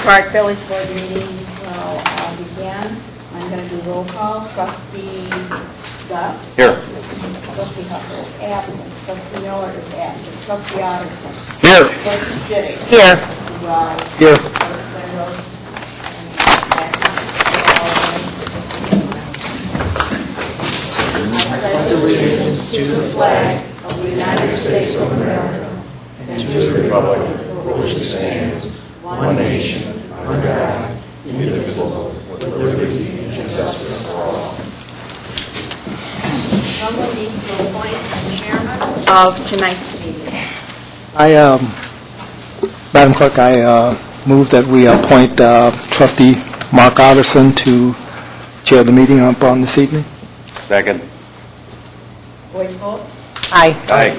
Park Village Board meeting will begin. I'm going to do roll call. Trustee Gus? Here. Trustee Hucker is absent. Trustee Miller is absent. Trustee Otterson? Here. Trustee Stiddick? Here. Trustee Wells? Here. Trustee Rose? I pledge allegiance to the flag of the United States of America and to the republic for which it stands, one nation, under God, indivisible, with liberty and justice for all. Someone needs to appoint a chairman of tonight's meeting. Madam Clerk, I move that we appoint Trustee Mark Otterson to chair the meeting on this evening. Second. Voice vote? Aye. Aye.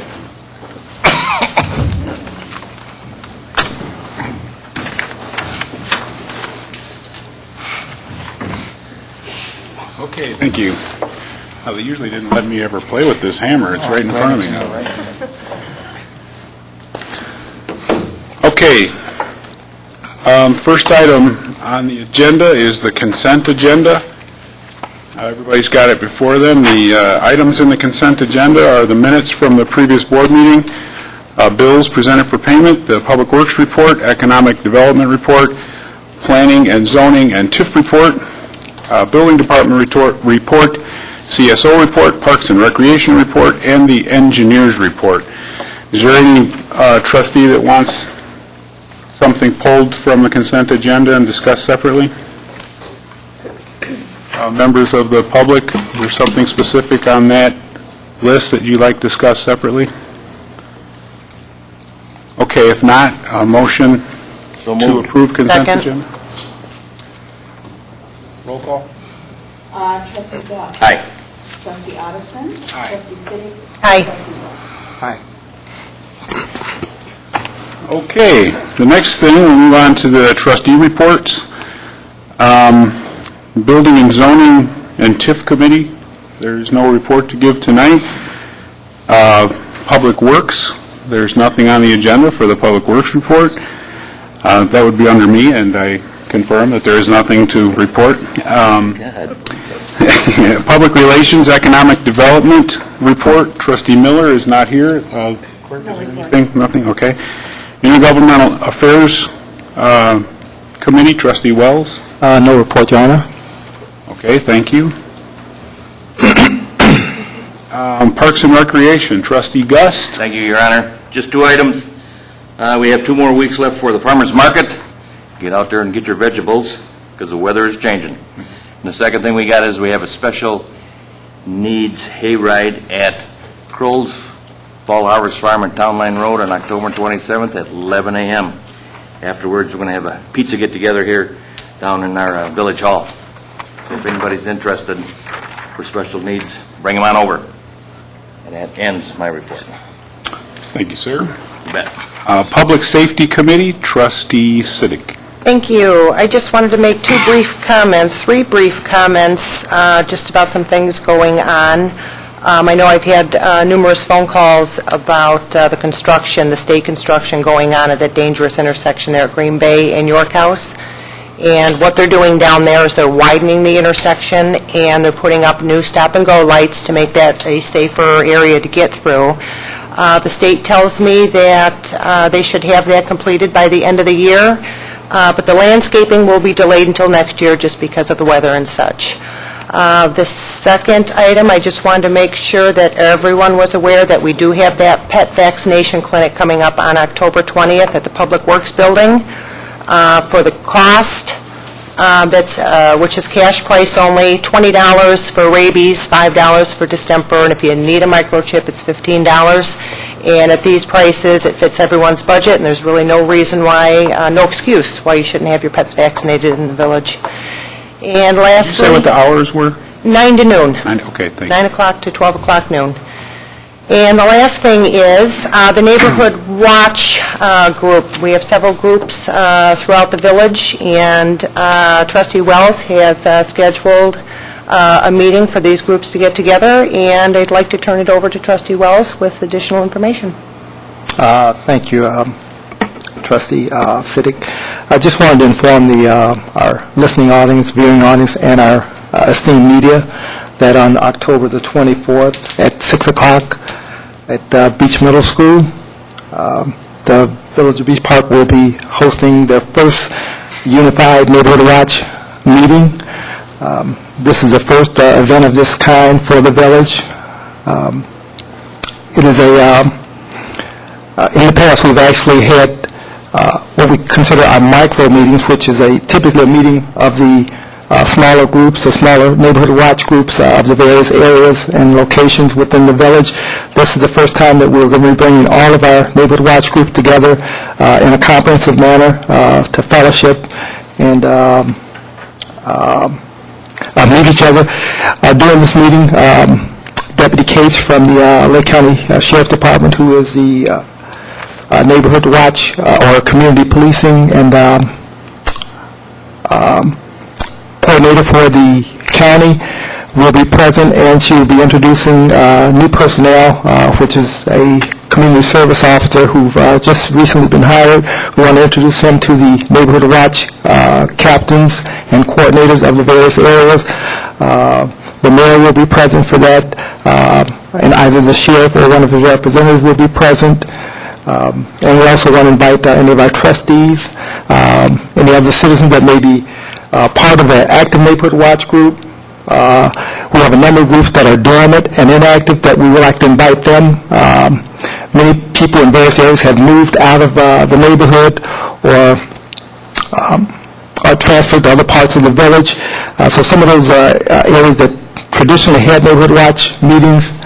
Okay, thank you. They usually didn't let me ever play with this hammer. It's right in front of me now. Okay. First item on the agenda is the consent agenda. Everybody's got it before them. The items in the consent agenda are the minutes from the previous board meeting, bills presented for payment, the Public Works report, Economic Development report, Planning and Zoning and TIF report, Building Department report, CSO report, Parks and Recreation report, and the Engineers report. Is there any trustee that wants something pulled from the consent agenda and discussed separately? Members of the public, is there something specific on that list that you'd like to discuss separately? Okay, if not, a motion to approve consent Second. agenda? Roll call. Trustee Gus? Aye. Trustee Otterson? Aye. Trustee Stiddick? Aye. Trustee Wells? Aye. Okay, the next thing, we'll move on to the trustee reports. Building and Zoning and TIF Committee, there's no report to give tonight. Public Works, there's nothing on the agenda for the Public Works report. That would be under me, and I confirm that there is nothing to report. Public Relations, Economic Development report, Trustee Miller is not here. Clerk, is there anything? Nothing, okay. Intergovernmental Affairs Committee, Trustee Wells. No report, Your Honor. Okay, thank you. Parks and Recreation, Trustee Gust. Thank you, Your Honor. Just two items. We have 2 more weeks left for the farmer's market. Get out there and get your vegetables because the weather is changing. And the second thing we got is we have a special needs hayride at Kroll's Fall Harvest Farm on Town Line Road on October 27th at 11 a.m. Afterwards, we're going to have a pizza get-together here down in our village hall. So if anybody's interested for special needs, bring them on over. And that ends my report. Thank you, sir. You bet. Public Safety Committee, Trustee Siddick. Thank you. I just wanted to make 3 brief comments, just about some things going on. I know I've had numerous phone calls about the construction, the state construction going on at that dangerous intersection there at Green Bay and York House. And what they're doing down there is they're widening the intersection and they're putting up new stop-and-go lights to make that a safer area to get through. The state tells me that they should have that completed by the end of the year, but the landscaping will be delayed until next year just because of the weather and such. The second item, I just wanted to make sure that everyone was aware that we do have that pet vaccination clinic coming up on October 20th at the Public Works Building. For the cost, which is cash price only, $20 for rabies, $5 for distemper, and if you need a microchip, it's $15. And at these prices, it fits everyone's budget, and there's really no reason why, no excuse why you shouldn't have your pets vaccinated in the village. And Did you lastly, say what the hours were? 9 to noon. Okay, thank you. 9 o'clock to 12 o'clock noon. And the last thing is the Neighborhood Watch group. We have several groups throughout the village, and Trustee Wells has scheduled a meeting for these groups to get together, and I'd like to turn it over to Trustee Wells with additional information. Thank you. Trustee Siddick. I just wanted to inform our listening audience, viewing audience, and our esteemed media that on October the 24th at 6 o'clock at Beach Middle School, the Village of Beach Park will be hosting their first Unified Neighborhood Watch meeting. This is the first event of this kind for the village. It is in the past, we've actually had what we consider our micro meetings, which is typically a meeting of the smaller groups, the smaller neighborhood watch groups of the various areas and locations within the village. This is the first time that we're going to be bringing all of our neighborhood watch group together in a comprehensive manner to fellowship and meet each other. During this meeting, Deputy Cates from the Lake County Sheriff's Department, who is the neighborhood watch or community policing and coordinator for the county, will be present, and she will be introducing new personnel, which is a community service officer who've just recently been hired. We want to introduce him to the neighborhood watch captains and coordinators of the various areas. The mayor will be present for that, and either the sheriff or one of his representatives will be present. And we also want to invite any of our trustees, any other citizens that may be part of the active neighborhood watch group. We have a number of groups that are dormant and inactive that we would like to invite them. Many people in various areas have moved out of the neighborhood or are transferred to other parts of the village. So some of those areas that traditionally had neighborhood watch meetings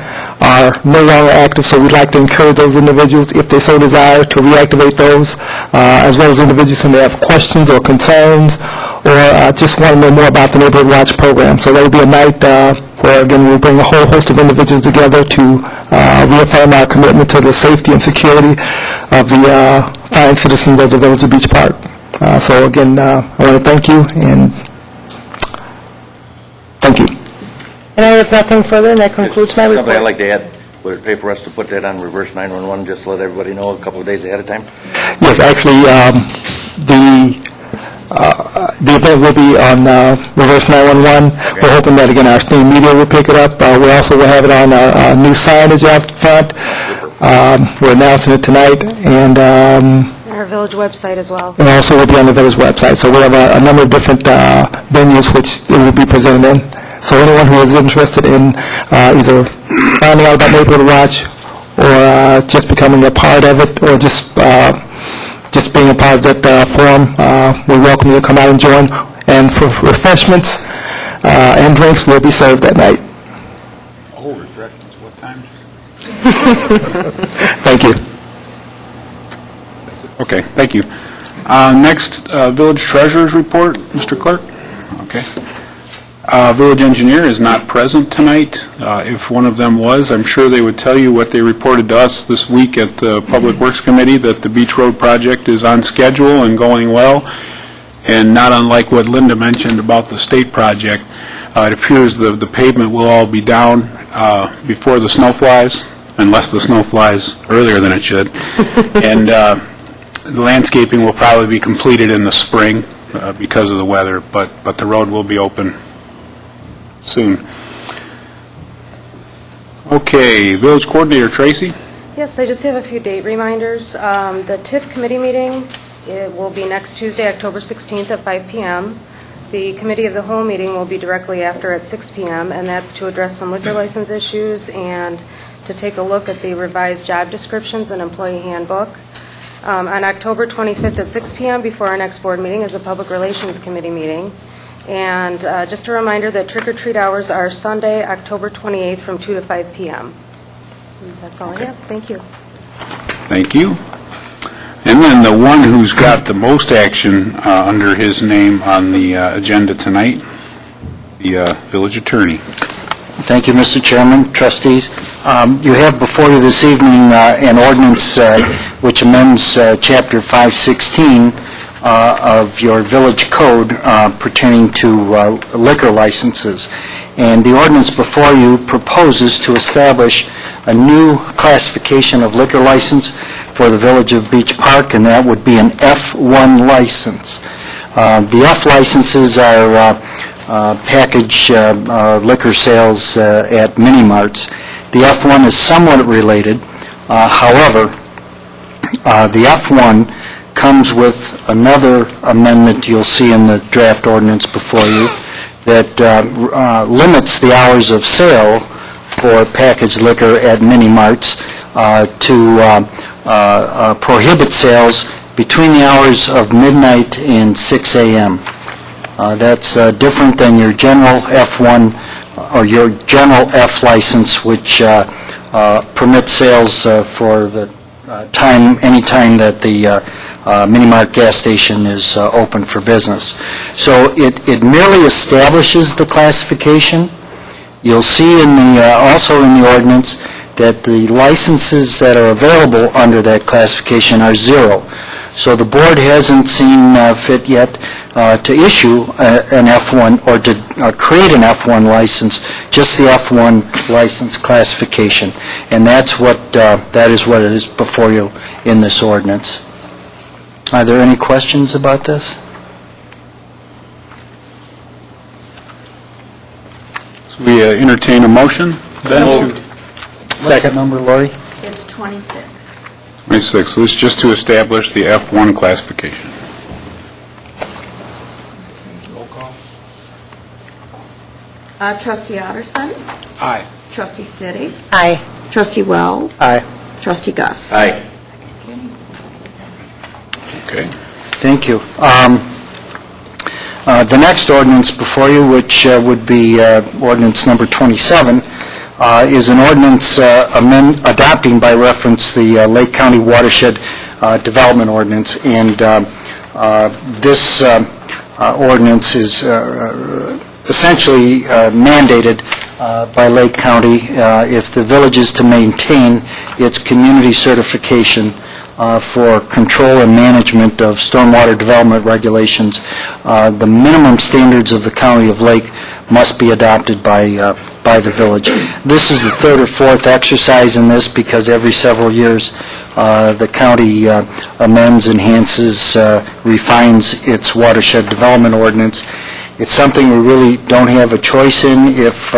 are no longer active, so we'd like to encourage those individuals, if they so desire, to reactivate those, as well as individuals who may have questions or concerns or just want to know more about the Neighborhood Watch program. So there will be a night where, again, we'll bring a whole host of individuals together to reaffirm our commitment to the safety and security of the fine citizens of the Village of Beach Park. So, again, I want to thank you, and thank you. And I have nothing further, and that concludes my report. Something I'd like to add, would it pay for us to put that on reverse 911, just to let everybody know a couple of days ahead of time? Yes, actually, the event will be on reverse 911. Okay. We're hoping that, again, our esteemed media will pick it up. We also will have it on our new signage out front. We're announcing it tonight, and Our village website as well. it also will be on the village website. So we have a number of different venues which it will be presented in. So anyone who is interested in either finding out about Neighborhood Watch or just becoming a part of it or just being a part of that forum, we welcome you to come out and join. And for refreshments and drinks will be served that night. Oh, refreshments, what time? Thank you. Okay, thank you. Next, Village Treasurer's Report, Mr. Clerk. Okay. Village Engineer is not present tonight. If one of them was, I'm sure they would tell you what they reported to us this week at the Public Works Committee, that the Beach Road project is on schedule and going well. And not unlike what Linda mentioned about the state project, it appears the pavement will all be down before the snow flies, unless the snow flies earlier than it should. And the landscaping will probably be completed in the spring because of the weather, but the road will be open soon. Okay, Village Coordinator Tracy. Yes, I just have a few date reminders. The TIF committee meeting, it will be next Tuesday, October 16th at 5 p.m. The committee of the whole meeting will be directly after at 6 p.m., and that's to address some liquor license issues and to take a look at the revised job descriptions and employee handbook. On October 25th at 6 p.m. before our next board meeting is a Public Relations Committee meeting. And just a reminder that trick-or-treat hours are Sunday, October 28th from 2 to 5 p.m. And that's all I have. Thank you. Thank you. And then the one who's got the most action under his name on the agenda tonight, the Village Attorney. Thank you, Mr. Chairman, trustees. You have before you this evening an ordinance which amends Chapter 516 of your village code pertaining to liquor licenses. And the ordinance before you proposes to establish a new classification of liquor license for the Village of Beach Park, and that would be an F1 license. The F licenses are package liquor sales at mini-marts. The F1 is somewhat related. However, the F1 comes with another amendment you'll see in the draft ordinance before you that limits the hours of sale for packaged liquor at mini-marts to prohibit sales between the hours of midnight and 6 a.m. That's different than your general F1 or your general F license, which permits sales for the any time that the mini-mart gas station is open for business. So it merely establishes the classification. You'll see also in the ordinance that the licenses that are available under that classification are 0. So the board hasn't seen fit yet to issue an F1 or to create an F1 license, just the F1 license classification. And that is what it is before you in this ordinance. Are there any questions about this? So we entertain a motion then? Second number, Lori? It's 26. 26, so this is just to establish the F1 classification. Trustee Otterson? Aye. Trustee City? Aye. Trustee Wells? Aye. Trustee Gus? Aye. Okay. Thank you. The next ordinance before you, which would be ordinance number 27, is an ordinance adopting by reference the Lake County Watershed Development Ordinance. And this ordinance is essentially mandated by Lake County if the village is to maintain its community certification for control and management of stormwater development regulations. The minimum standards of the County of Lake must be adopted by the village. This is the third or fourth exercise in this because every several years the county amends, enhances, refines its watershed development ordinance. It's something we really don't have a choice in if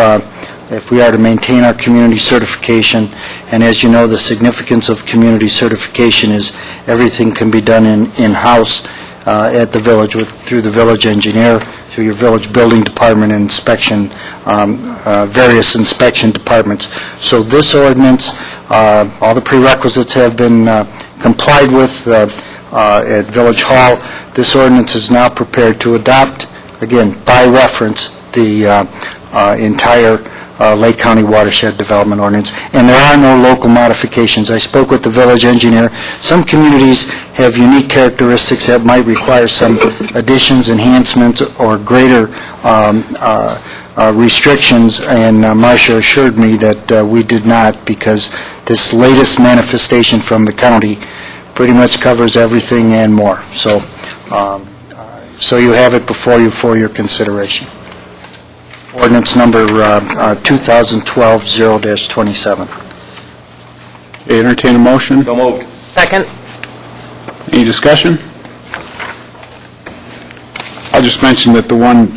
we are to maintain our community certification. And as you know, the significance of community certification is everything can be done in-house at the village through the village engineer, through your village building department and inspection, various inspection departments. So this ordinance, all the prerequisites have been complied with at Village Hall. This ordinance is now prepared to adopt, again, by reference, the entire Lake County Watershed Development Ordinance, and there are no local modifications. I spoke with the village engineer. Some communities have unique characteristics that might require some additions, enhancements, or greater restrictions, and Marcia assured me that we did not, because this latest manifestation from the county pretty much covers everything and more. So you have it before you for your consideration. Ordinance number 2012-0-27. Entertain a motion? So moved. Second. Any discussion? I'll just mention that the one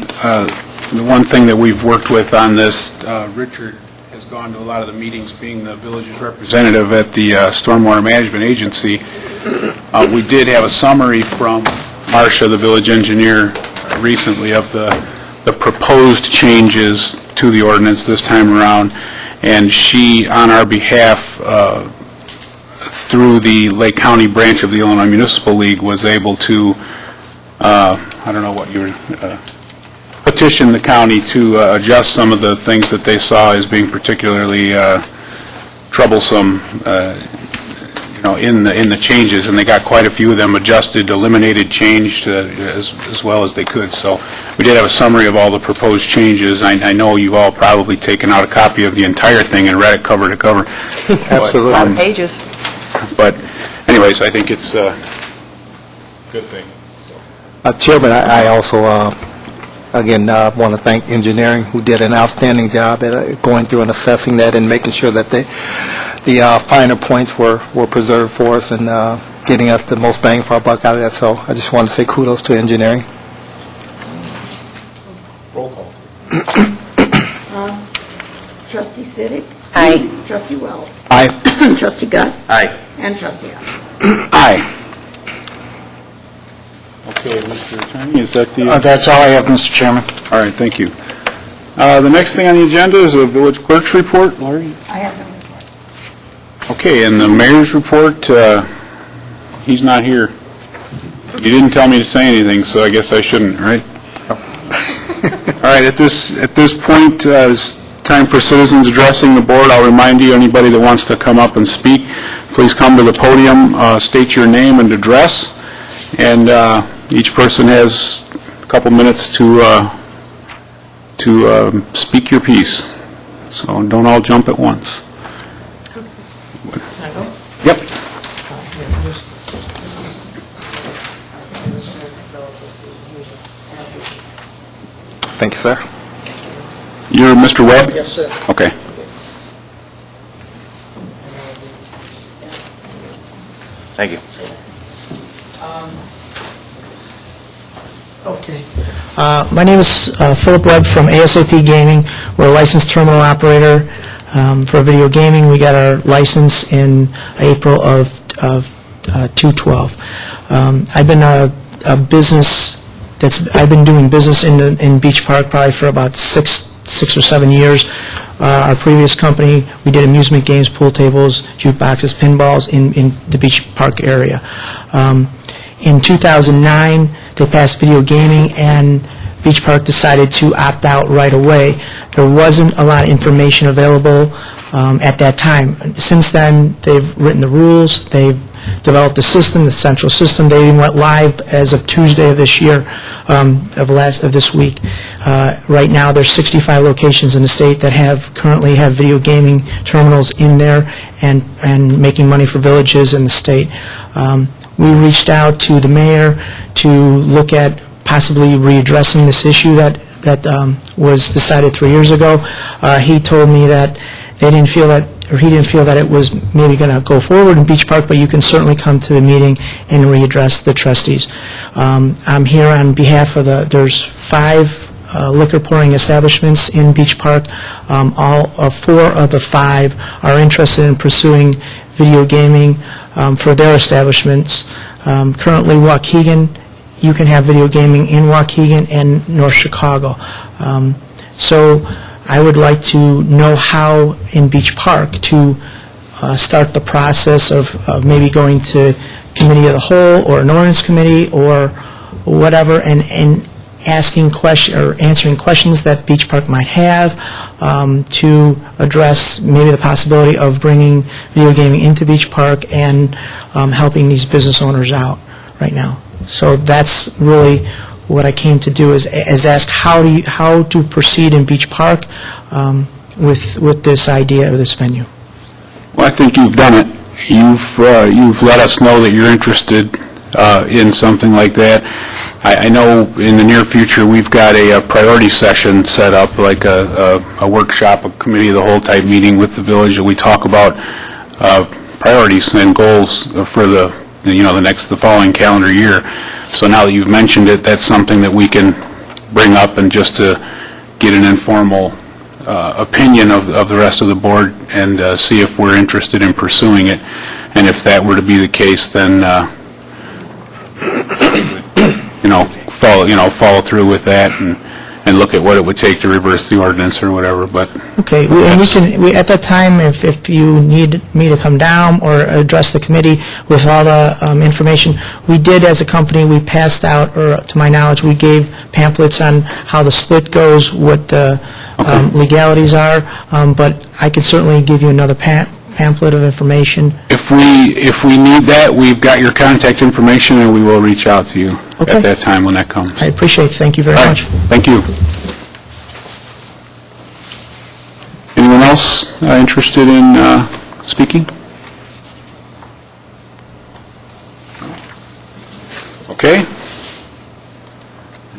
thing that we've worked with on this, Richard has gone to a lot of the meetings, being the village's representative at the Stormwater Management Agency. We did have a summary from Marcia, the village engineer, recently of the proposed changes to the ordinance this time around, and she, on our behalf, through the Lake County branch of the Illinois Municipal League, was able to, petition the county to adjust some of the things that they saw as being particularly troublesome, in the changes, and they got quite a few of them adjusted, eliminated, changed as well as they could. So we did have a summary of all the proposed changes. I know you've all probably taken out a copy of the entire thing and read it cover to cover. Absolutely. Pages. But anyways, I think it's a good thing. Chairman, I also, again, want to thank engineering, who did an outstanding job at going through and assessing that and making sure that the the finer points were preserved for us and getting us the most bang for our buck out of that. So I just want to say kudos to engineering. Roll call. Trustee Siddick. Aye. Trustee Wells. Aye. Trustee Gus. Aye. And Trustee House. Aye. Okay, Mr. Attorney, is that the... That's all I have, Mr. Chairman. All right, thank you. The next thing on the agenda is a village clerk's report. Laurie? I have no report. Okay, and the mayor's report, he's not here. You didn't tell me to say anything, so I guess I shouldn't, right? All right, at this point, it's time for citizens addressing the board. I'll remind you, anybody that wants to come up and speak, please come to the podium, state your name and address, and each person has a couple minutes to speak your piece. So don't all jump at once. Yep. Thank you, sir. You're Mr. Webb? Yes, sir. Okay. Thank you. Okay. My name is Philip Webb from ASAP Gaming. We're a licensed terminal operator for video gaming. We got our license in April of 2012. I've been I've been doing business in Beach Park probably for about six or 7 years. Our previous company, we did amusement games, pool tables, jukeboxes, pinballs in the Beach Park area. In 2009, they passed video gaming, and Beach Park decided to opt out right away. There wasn't a lot of information available at that time. Since then, they've written the rules, they've developed the system, the central system. They even went live as of Tuesday of this year, of this week. Right now, there's 65 locations in the state that currently have video gaming terminals in there and making money for villages in the state. We reached out to the mayor to look at possibly readdressing this issue that was decided 3 years ago. He told me that he didn't feel that it was maybe going to go forward in Beach Park, but you can certainly come to the meeting and readdress the trustees. I'm here on behalf of there's 5 liquor pouring establishments in Beach Park. 4 of the 5 are interested in pursuing video gaming for their establishments. Currently, Waukegan, you can have video gaming in Waukegan and North Chicago. So I would like to know how in Beach Park to start the process of maybe going to committee of the whole or an ordinance committee or whatever and asking questions or answering questions that Beach Park might have to address maybe the possibility of bringing video gaming into Beach Park and helping these business owners out right now. So that's really what I came to do is ask how to proceed in Beach Park with this idea of this venue. Well, I think you've done it. You've let us know that you're interested in something like that. I know in the near future we've got a priority session set up, like a workshop, a committee of the whole type meeting with the village, that we talk about priorities and goals for the following calendar year. So now that you've mentioned it, that's something that we can bring up and just to get an informal opinion of the rest of the board and see if we're interested in pursuing it. And if that were to be the case, then follow through with that and look at what it would take to reverse the ordinance or whatever. But okay, we at that time, if you need me to come down or address the committee with all the information, we did as a company, we passed out, or to my knowledge, we gave pamphlets on how the split goes, what the legalities are, but I could certainly give you another pamphlet of information. if we need that, we've got your contact information, and we will reach out to you at that time when that comes. I appreciate it. Thank you very All right. much. Thank you. Anyone else interested in speaking? Okay.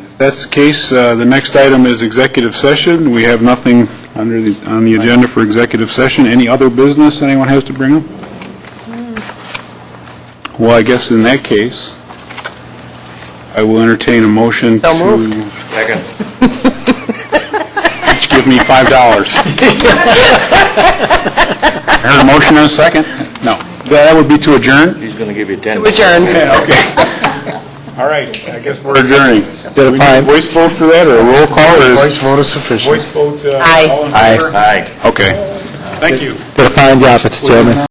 If that's the case, the next item is executive session. We have nothing on the agenda for executive session. Any other business anyone has to bring up? Well, I guess in that case, I will entertain a motion So to... moved. Second. Each give me $5. I heard a motion and a second? No. That would be to adjourn? He's going to give you 10. Adjourn. Yeah, okay. All right, I guess we're adjourning. Did We a need a fine. voice vote for that, or a roll call? or is- Voice vote is sufficient. Voice vote, Aye. all in Aye. favor? Aye. Okay. Thank you. Did a fine job, Mr. Chairman.